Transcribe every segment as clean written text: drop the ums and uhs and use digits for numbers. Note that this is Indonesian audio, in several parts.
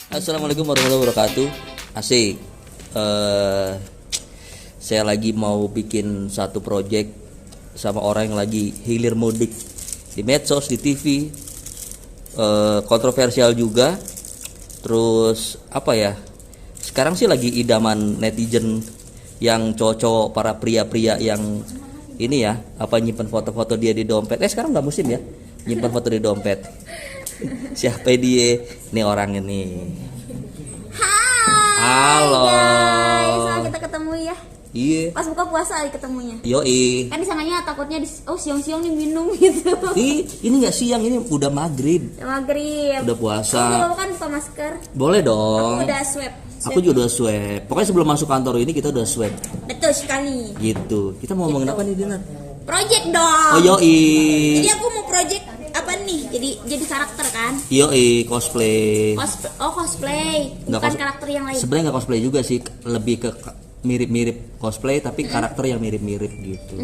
Assalamualaikum warahmatullahi wabarakatuh. Asik. Saya lagi mau bikin satu project sama orang yang lagi hilir mudik di medsos, di TV. Kontroversial juga. Terus apa ya? Sekarang sih lagi idaman netizen yang cowok-cowok, para pria-pria yang ini ya, apa nyimpen foto-foto dia di dompet. Sekarang nggak musim ya, nyimpen foto di dompet. Siapa dia? Ini orang ini. Halo. Guys, kita ketemu ya. Iya. Pas buka puasa ketemunya. Yoi. Kan disangkanya takutnya siang-siang nih minum gitu. Ini nggak siang, ini udah maghrib. Maghrib. Udah puasa. Kamu kan buka masker. Boleh dong. Aku udah swab. Aku juga udah swab. Pokoknya sebelum masuk kantor ini kita udah swab. Betul sekali. Gitu. Kita mau ngomongin apa nih, Dinar? Project dong. Oh yoi. Jadi aku mau project apa nih? Jadi karakter kan? Yoi, cosplay. Cosplay. Bukan karakter yang lain. Sebenarnya nggak cosplay juga sih, lebih ke mirip-mirip cosplay tapi karakter yang mirip-mirip gitu.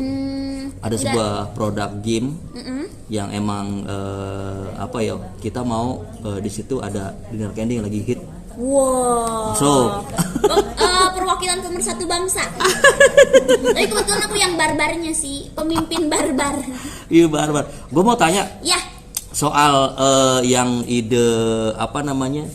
Ada sebuah produk game yang emang apa ya, kita mau di situ ada Dinar Candy yang lagi hit. Wow. So, perwakilan pemersatu bangsa. Tapi kebetulan aku yang barbarnya sih, pemimpin barbar. Iya barbar. Gue mau tanya. Ya. Soal yang ide apa namanya?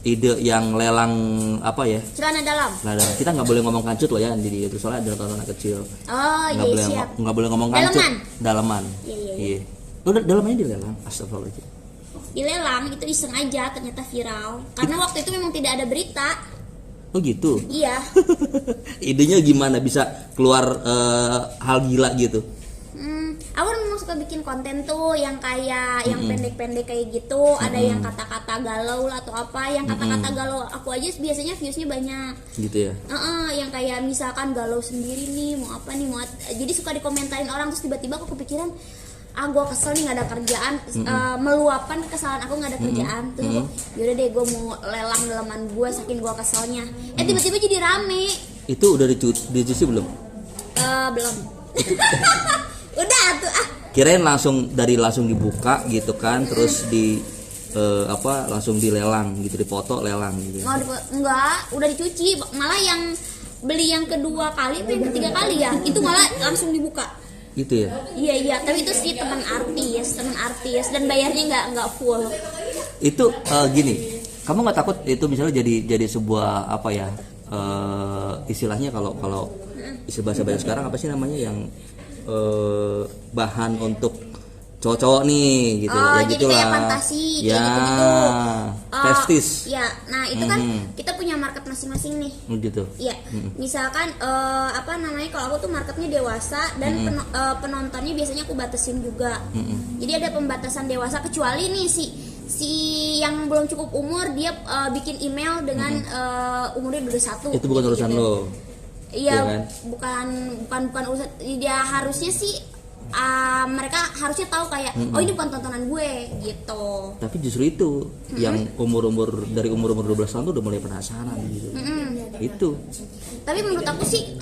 Ide yang lelang apa ya? Celana dalam. Nah, kita nggak boleh ngomong kancut loh ya di itu, soalnya ada tontonan kecil. Oh iya siap. Nggak boleh ngomong kancut. Dalaman. Iya. Udah dalamannya dilelang. Astagfirullahaladzim. Dilelang itu iseng aja, ternyata viral. Karena waktu itu memang tidak ada berita. Oh gitu. Iya. Idenya gimana bisa keluar hal gila gitu? Aku memang suka bikin konten tuh yang kayak yang pendek-pendek kayak gitu. Ada yang kata-kata galau lah atau apa. Yang kata-kata galau aku aja biasanya viewsnya banyak. Gitu ya. Yang kayak misalkan galau sendiri nih, mau apa nih, jadi suka dikomentarin orang. Terus tiba-tiba aku kepikiran, gue kesel nih, nggak ada kerjaan. Meluapkan kesalahan aku, nggak ada kerjaan. Terus yaudah deh, gue mau lelang dalaman gue saking gue keselnya. Tiba-tiba jadi rame. Itu udah dicuci belum? Belum. Udah tuh Kirain langsung dibuka gitu kan, terus di langsung dilelang gitu, dipoto lelang gitu. Enggak, udah dicuci. Malah yang beli yang kedua kali atau yang ketiga kali ya, itu malah langsung dibuka. Gitu ya? Iya, tapi itu sih teman artis dan bayarnya nggak full. Itu gini, kamu nggak takut itu misalnya jadi sebuah apa ya, istilahnya kalau istilah bahasa sekarang apa sih namanya, yang bahan untuk cowok-cowok nih gitu, ya jadi gitulah. Kayak fantasi, ya, kayak gitu-gitu. testis. Ya, nah itu kan kita punya market masing-masing nih. Gitu. Iya, misalkan apa namanya, kalau aku tuh marketnya dewasa dan penontonnya biasanya aku batasin juga. Jadi ada pembatasan dewasa, kecuali nih si yang belum cukup umur dia bikin email dengan umurnya 21. Itu bukan urusan gitu. lo. Iya, kan? bukan urusan dia. Harusnya sih mereka harusnya tahu kayak oh ini bukan tontonan gue gitu. Tapi justru itu yang dari umur 12 tahun tuh udah mulai penasaran gitu. Itu. Tapi menurut aku sih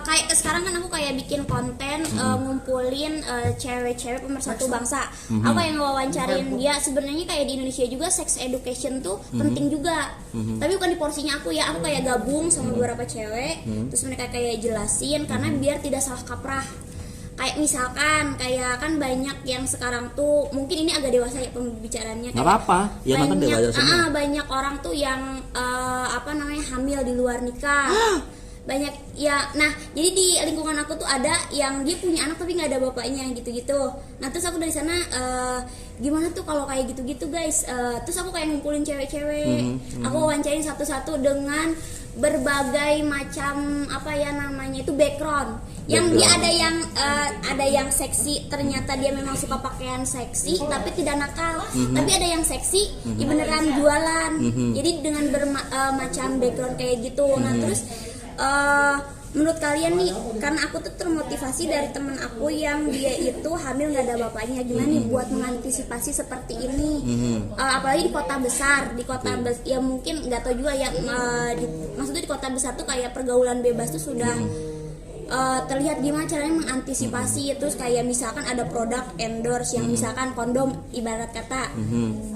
kayak sekarang kan aku kayak bikin konten ngumpulin cewek-cewek pemersatu bangsa. Aku yang ngewawancarin dia. Sebenarnya kayak di Indonesia juga sex education tuh penting juga. Tapi bukan di porsinya aku ya. Aku kayak gabung sama beberapa cewek, terus mereka kayak jelasin karena biar tidak salah kaprah. Kayak misalkan kayak kan banyak yang sekarang tuh, mungkin ini agak dewasa ya pembicaraannya. Nggak apa-apa, yang nonton dewasa semua. Banyak orang tuh yang apa namanya, hamil di luar nikah. Banyak ya. Nah, jadi di lingkungan aku tuh ada yang dia punya anak tapi nggak ada bapaknya gitu-gitu. Nah, terus aku dari sana gimana tuh kalau kayak gitu-gitu guys. Terus aku kayak ngumpulin cewek-cewek. Aku wawancarin satu-satu dengan berbagai macam apa ya namanya itu background. Yang dia ada yang seksi, ternyata dia memang suka pakaian seksi tapi tidak nakal. Tapi ada yang seksi ya beneran jualan. Jadi dengan macam background kayak gitu. Nah, terus menurut kalian nih, karena aku tuh termotivasi dari temen aku yang dia itu hamil nggak ada bapaknya, gimana nih buat mengantisipasi seperti ini. Apalagi di kota besar, ya mungkin nggak tahu juga ya, maksudnya di kota besar tuh kayak pergaulan bebas tuh sudah terlihat gimana caranya mengantisipasi. Terus kayak misalkan ada produk endorse yang misalkan kondom, ibarat kata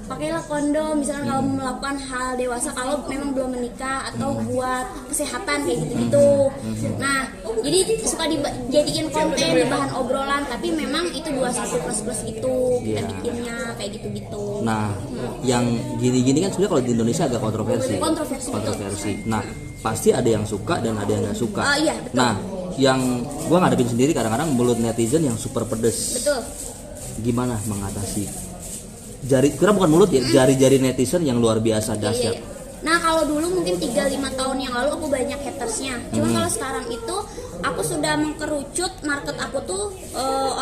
pakailah kondom misalkan kalau melakukan hal dewasa, kalau memang belum menikah atau buat kesehatan kayak gitu-gitu. Nah jadi suka dijadiin konten di bahan obrolan, tapi memang itu 21 plus gitu kita bikinnya kayak gitu-gitu. Nah yang gini-gini kan sebenarnya kalau di Indonesia agak kontroversi. Nah pasti ada yang suka dan ada yang nggak suka. Iya, betul. Nah yang gua ngadepin sendiri kadang-kadang mulut netizen yang super pedes. Betul. Gimana mengatasi kira bukan mulut ya, jari-jari netizen yang luar biasa dahsyat. Iya. Nah kalau dulu mungkin 3-5 tahun yang lalu aku banyak hatersnya. Cuma kalau sekarang itu aku sudah mengkerucut market aku tuh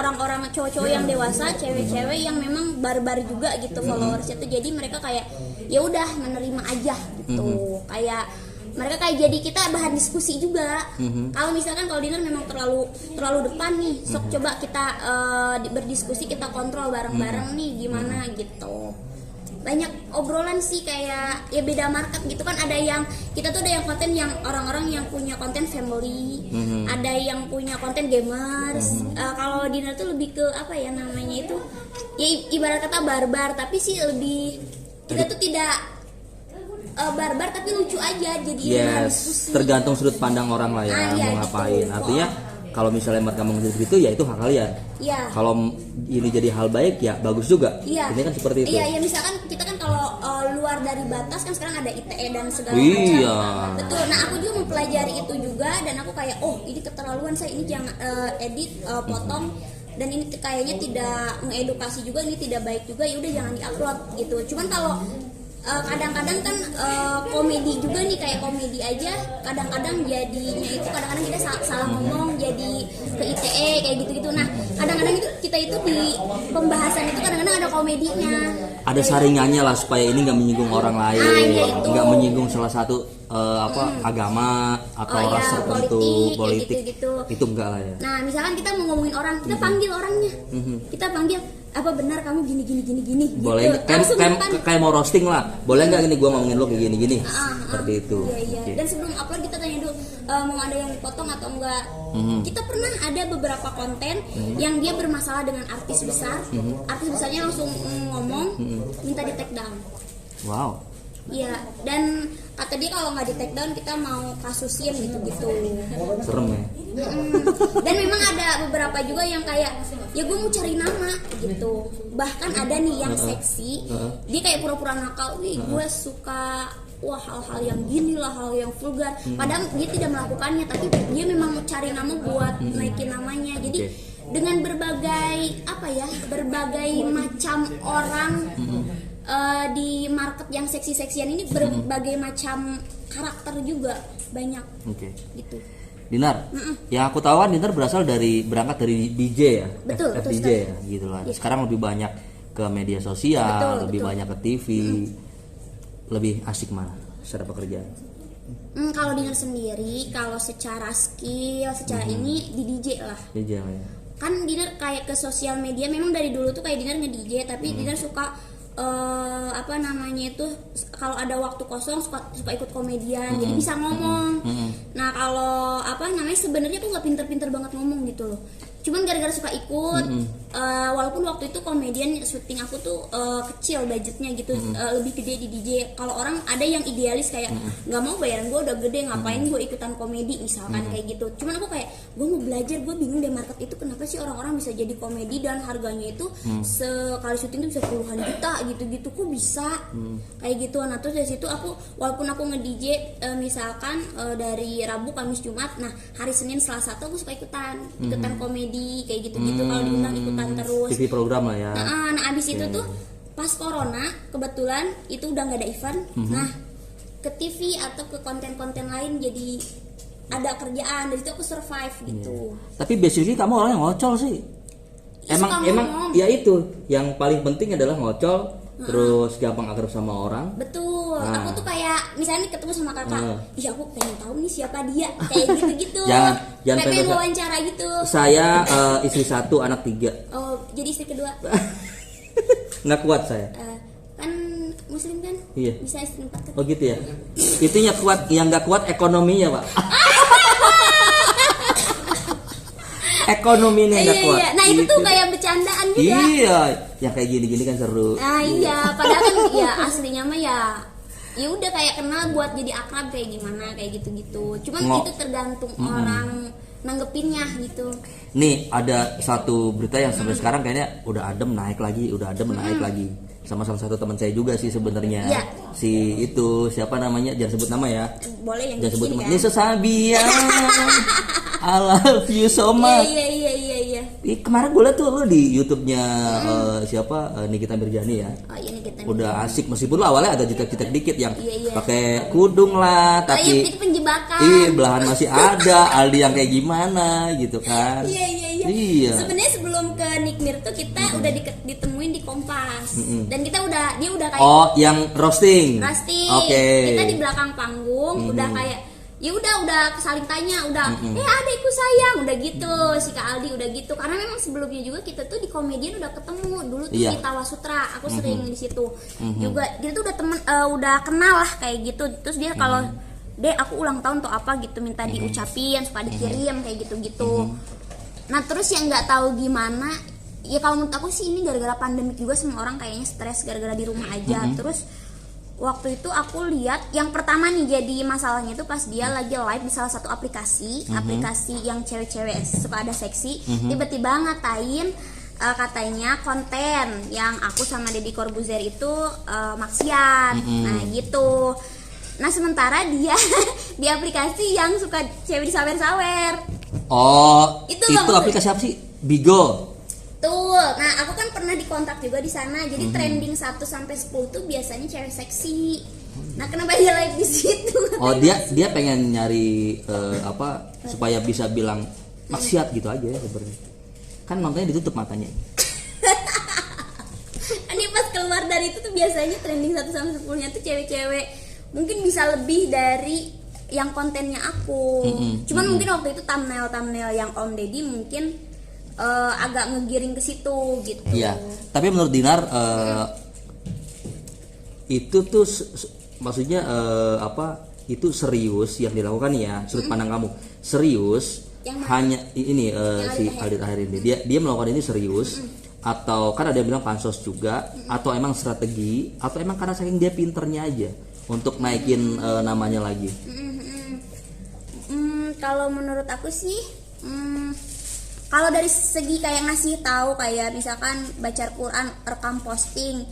orang-orang cowok-cowok yang dewasa, cewek-cewek yang memang barbar juga gitu followersnya tuh. Jadi mereka kayak ya udah menerima aja gitu. Kayak mereka kayak jadi kita bahan diskusi juga. Kalau misalkan kalau dinner memang terlalu depan nih, sok coba kita berdiskusi, kita kontrol bareng-bareng nih gimana gitu. Banyak obrolan sih, kayak ya beda market gitu kan. Ada yang kita tuh ada yang konten yang orang-orang yang punya konten family, ada yang punya konten gamers. Kalau dinner tuh lebih ke apa ya namanya itu, ya ibarat kata barbar, tapi sih lebih kita tuh tidak barbar tapi lucu aja, jadi diskusi. Tergantung sudut pandang orang lah ya, mau ngapain. Gitu. Artinya kalau misalnya mereka mau gitu ya itu hak kalian. Iya. Kalau ini jadi hal baik ya bagus juga. Iya. Ini kan seperti itu. Iya, ya misalkan kita kan kalau luar dari batas kan sekarang ada ITE dan segala Iya. macam. Betul. Nah aku juga mempelajari itu juga dan aku kayak ini keterlaluan, saya ini jangan edit, potong. Dan ini kayaknya tidak mengedukasi juga, ini tidak baik juga, ya udah jangan diupload gitu. Cuman kalau kadang-kadang kan komedi juga nih, kayak komedi aja kadang-kadang jadinya itu kadang-kadang kita salah ngomong jadi ke ITE kayak gitu-gitu. Nah kadang-kadang itu kita itu di pembahasan itu kadang-kadang ada komedinya, ada saringannya lah supaya ini nggak menyinggung orang lain, nggak menyinggung salah satu agama atau ras tertentu, politik gitu. Itu enggak lah ya. Nah misalkan kita mau ngomongin orang, kita panggil orangnya, kita panggil apa benar kamu gini boleh gitu. kayak mau roasting lah, boleh nggak gini gue ngomongin lo kayak gini seperti itu. Iya. Okay. Dan sebelum upload kita tanya dulu mau ada yang dipotong atau enggak. Kita pernah ada beberapa konten yang dia bermasalah dengan artis besar, artis besarnya langsung ngomong minta di take down. Wow. Iya, dan kata dia kalau nggak di take down kita mau kasusin gitu-gitu. Serem ya. Dan memang ada beberapa juga yang kayak ya gue mau cari nama gitu. Bahkan ada nih yang seksi, dia kayak pura-pura nakal, gue suka hal-hal yang gini lah, hal yang vulgar. Padahal dia tidak melakukannya, tapi dia memang mau cari nama buat naikin namanya. Jadi dengan berbagai macam orang di market yang seksi-seksian ini, berbagai macam karakter juga banyak. Gitu. Dinar, yang aku tahu kan Dinar berangkat dari DJ ya, betul DJ ya, gitu lah. Sekarang lebih banyak ke media sosial, lebih banyak ke TV. Lebih asik mana secara pekerjaan? Kalau Dinar sendiri, kalau secara skill, secara ini di DJ lah. DJ lah ya. Kan Dinar kayak ke sosial media, memang dari dulu tuh kayak Dinar nge-DJ, tapi Dinar suka kalau ada waktu kosong suka ikut komedian, jadi bisa ngomong. Nah kalau sebenarnya aku nggak pinter-pinter banget ngomong gitu loh, cuman gara-gara suka ikut. Walaupun waktu itu komedian syuting aku tuh kecil budgetnya gitu, lebih gede di DJ. Kalau orang ada yang idealis kayak nggak mau, bayaran gue udah gede, ngapain gue ikutan komedi misalkan kayak gitu. Cuman aku kayak gue mau belajar, gue bingung deh market itu kenapa sih orang-orang bisa jadi komedi dan harganya itu sekali syuting tuh bisa puluhan juta gitu-gitu, kok bisa kayak gitu. Nah terus dari situ aku, walaupun aku nge-DJ misalkan dari Rabu, Kamis, Jumat, nah hari Senin, Selasa tuh aku suka ikutan komedi kayak gitu-gitu. Kalau diundang ikutan terus TV program lah ya. Nah abis itu tuh pas corona kebetulan itu udah nggak ada event. Nah ke TV atau ke konten-konten lain jadi ada kerjaan, dari situ aku survive gitu. Tapi basically kamu orang yang ngocol sih. Emang ya itu yang paling penting adalah ngocol, terus gampang akrab sama orang. Betul. Aku tuh kayak misalnya ketemu sama kakak, iya aku pengen tahu nih siapa dia, kayak gitu-gitu. jangan pengen wawancara gitu. Saya istri 1, anak 3. Oh, jadi istri kedua. Nggak kuat saya. Kan muslim kan? Iya. Bisa istri 4 kan? Oh gitu ya. Itunya kuat, yang nggak kuat ekonominya, Pak. Ekonomi ini nggak kuat. Iya. Nah itu tuh kayak bercandaan juga. Iya, yang kayak gini-gini kan seru. Nah iya, padahal kan ya aslinya mah ya udah kayak kenal buat jadi akrab kayak gimana kayak gitu-gitu. Cuman itu tergantung orang nanggepinnya gitu. Nih ada satu berita yang sampai sekarang kayaknya udah adem naik lagi, naik lagi. Sama salah satu teman saya juga sih sebenarnya. Ya. Si itu siapa namanya? Jangan sebut nama ya. Boleh yang Jangan sebut nama. kan? Nisa Sabian. I love you so much. Iya. Kemarin gue liat tuh lu di YouTube-nya siapa Nikita Mirjani ya. Oh iya Nikita. Udah asik meskipun lu awalnya agak jitek-jitek dikit yang Iya. pakai kudung lah, tapi itu penjebakan. belahan masih ada. Aldi yang kayak gimana gitu kan. Iya. Sebenarnya sebelum ke Nikmir tuh kita udah ditemuin di Kompas. Dan dia udah kayak yang roasting. Oke. Kita di belakang panggung udah kayak ya udah saling tanya adekku sayang udah gitu si Kak Aldi udah gitu karena memang sebelumnya juga kita tuh di komedian udah ketemu dulu tuh di Tawa Sutra aku sering di situ juga kita tuh udah udah kenal lah kayak gitu terus dia kalau deh aku ulang tahun tuh apa gitu minta diucapin supaya dikirim kayak gitu nah terus yang nggak tahu gimana ya kalau menurut aku sih ini gara-gara pandemik juga semua orang kayaknya stres gara-gara di rumah aja terus waktu itu aku lihat yang pertama nih jadi masalahnya itu pas dia lagi live di salah satu aplikasi yang cewek-cewek suka ada seksi tiba-tiba ngatain katanya konten yang aku sama Deddy Corbuzier itu maksiat nah gitu nah sementara dia di aplikasi yang suka cewek disawer-sawer itu aplikasi apa sih? Bigo. Betul. Nah, aku kan pernah dikontak juga di sana. Jadi trending 1 sampai 10 tuh biasanya cewek seksi. Nah, kenapa dia live di situ? Oh, dia pengen nyari supaya bisa bilang maksiat gitu aja ya sebenarnya. Kan nontonnya ditutup matanya. Ini pas keluar dari itu tuh biasanya trending 1 sampai 10-nya tuh cewek-cewek mungkin bisa lebih dari yang kontennya aku. Cuman mungkin waktu itu thumbnail yang Om Deddy mungkin agak ngegiring ke situ gitu. Iya. Tapi menurut Dinar itu tuh maksudnya itu serius yang dilakukan ya sudut pandang kamu serius hanya ini si Aldi Taher ini dia melakukan ini serius atau kan ada yang bilang pansos juga atau emang strategi atau emang karena saking dia pinternya aja untuk naikin namanya lagi. Kalau menurut aku sih kalau dari segi kayak ngasih tahu kayak misalkan baca Quran rekam posting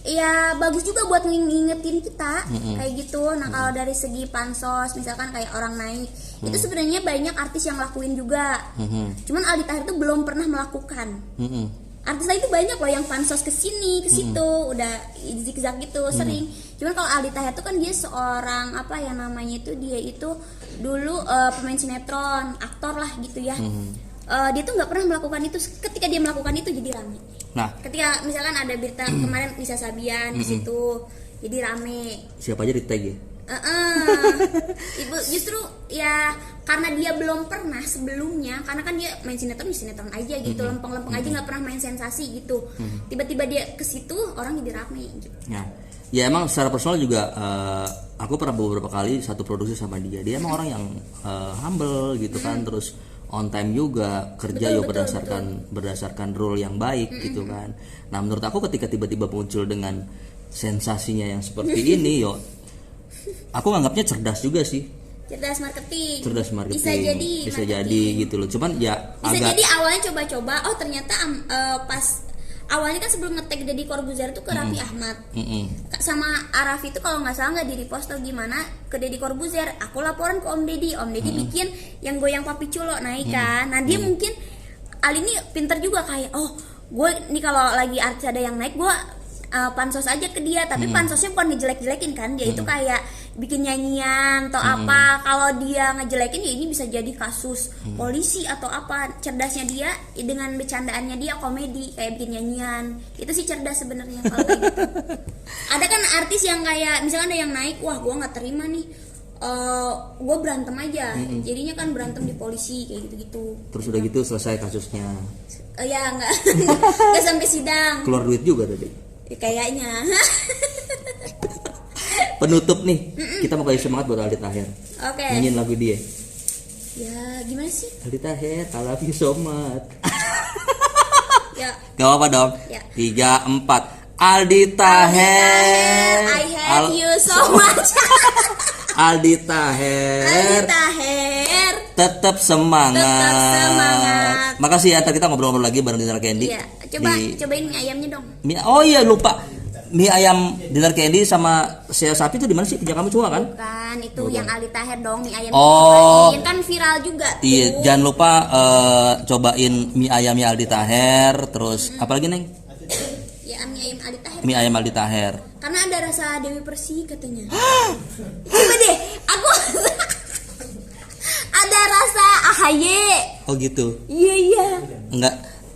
ya bagus juga buat ngingetin kita kayak gitu. Nah kalau dari segi pansos misalkan kayak orang naik itu sebenarnya banyak artis yang lakuin juga cuman Aldi Taher itu belum pernah melakukan artis lain itu banyak loh yang pansos ke sini ke situ udah zigzag gitu sering cuman kalau Aldi Taher itu kan dia seorang apa ya namanya itu dia itu dulu pemain sinetron aktor lah gitu ya dia tuh nggak pernah melakukan itu. Ketika dia melakukan itu jadi rame. Nah, ketika misalkan ada berita kemarin Nisa Sabian di situ jadi rame. Siapa aja di tag ya? Ibu justru ya karena dia belum pernah sebelumnya karena kan dia main sinetron aja gitu lempeng-lempeng aja nggak pernah main sensasi gitu. Tiba-tiba dia ke situ orang jadi rame. Gitu. Ya emang secara personal juga aku pernah beberapa kali satu produksi sama dia. Dia emang orang yang humble gitu kan terus on time juga kerja juga berdasarkan rule yang baik gitu kan. Nah menurut aku ketika tiba-tiba muncul dengan sensasinya yang seperti ini aku nganggapnya cerdas juga sih. Cerdas marketing. Bisa jadi gitu loh. Cuman ya bisa jadi awalnya coba-coba ternyata pas awalnya kan sebelum nge-tag Deddy Corbuzier tuh ke Raffi Ahmad sama Arafi itu kalau nggak salah nggak di repost atau gimana ke Deddy Corbuzier aku laporan ke Om Deddy bikin yang goyang Papi Culo naik kan nah dia mungkin Ali ini pinter juga kayak gue nih kalau lagi artis ada yang naik gue pansos aja ke dia tapi pansosnya bukan ngejelek-jelekin kan dia itu kayak bikin nyanyian atau apa kalau dia ngejelekin ya ini bisa jadi kasus polisi atau apa cerdasnya dia dengan bercandaannya dia komedi kayak bikin nyanyian itu sih cerdas sebenarnya kalau kayak gitu. Ada kan artis yang kayak misalkan ada yang naik wah gue nggak terima nih gue berantem aja jadinya kan berantem di polisi kayak gitu-gitu terus udah gitu selesai kasusnya ya nggak sampai sidang keluar duit juga tadi kayaknya. Penutup nih kita mau kasih semangat buat Aldi Taher. Oke. Nyanyiin lagu dia Ya gimana sih? Aldi Taher, I love you so much. Ya. Gak apa dong. Ya. 3, 4. Aldi Taher, I hate you so much. Aldi Taher, Aldi Taher. tetap semangat. Tetap semangat. Makasih ya, ntar kita ngobrol-ngobrol lagi bareng Dinner Candy. Iya, cobain mie ayamnya dong. Oh iya lupa. Mie ayam Dinner Candy sama saya sapi itu di mana sih? Punya kamu semua kan? Bukan, itu yang Aldi Taher dong, mie ayam. Oh. Cobain, kan viral juga tuh. Iya, jangan lupa cobain mie ayamnya Aldi Taher, terus apalagi Neng? Ya, mie ayam Aldi Taher. Mie ayam Aldi Taher. Karena ada rasa Dewi Persik katanya. Coba deh, aku ada rasa AHY. Oh gitu. Iya.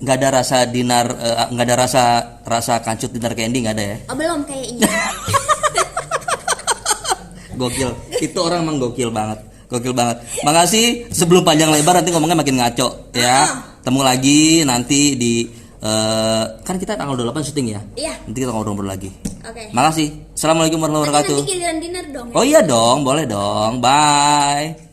Nggak ada rasa dinar, nggak ada rasa kancut Dinner Candy, nggak ada ya? Oh, belum kayaknya. Gokil. Itu orang emang gokil banget. Gokil banget. Makasih. Sebelum panjang lebar nanti ngomongnya makin ngaco ya. Temu lagi nanti di kan kita tanggal 28 syuting ya. Iya. Nanti kita ngobrol lagi. Oke. Makasih. Assalamualaikum warahmatullahi wabarakatuh. Nanti giliran dinner dong. Ya? Oh iya dong, boleh dong. Bye.